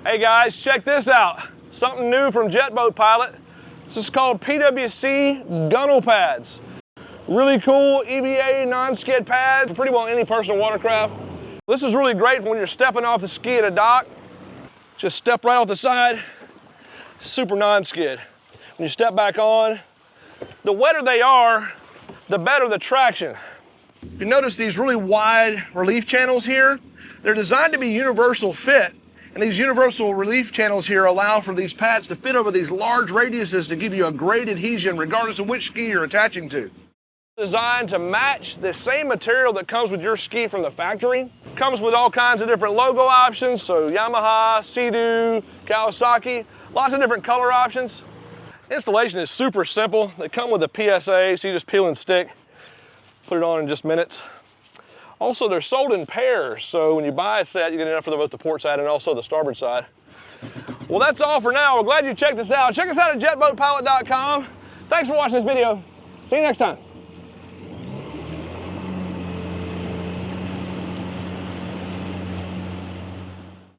Hey guys, check this out. Something new from JetBoatPilot. This is called PWC Gunnel Pads. Really cool EVA non-skid pads, pretty well any personal watercraft. This is really great for when you're stepping off the ski at a dock. Just step right off the side, super non-skid. When you step back on, the wetter they are, the better the traction. You notice these really wide relief channels here? They're designed to be universal fit, and these universal relief channels here allow for these pads to fit over these large radiuses to give you a great adhesion regardless of which ski you're attaching to. Designed to match the same material that comes with your ski from the factory. Comes with all kinds of different logo options, so Yamaha, Sea-Doo, Kawasaki, lots of different color options. Installation is super simple. They come with a PSA, so you just peel and stick, put it on in just minutes. Also, they're sold in pairs, so when you buy a set, you get enough for both the port side and also the starboard side. Well, that's all for now. We're glad you checked us out. Check us out at JetBoatPilot.com. Thanks for watching this video. See you next time.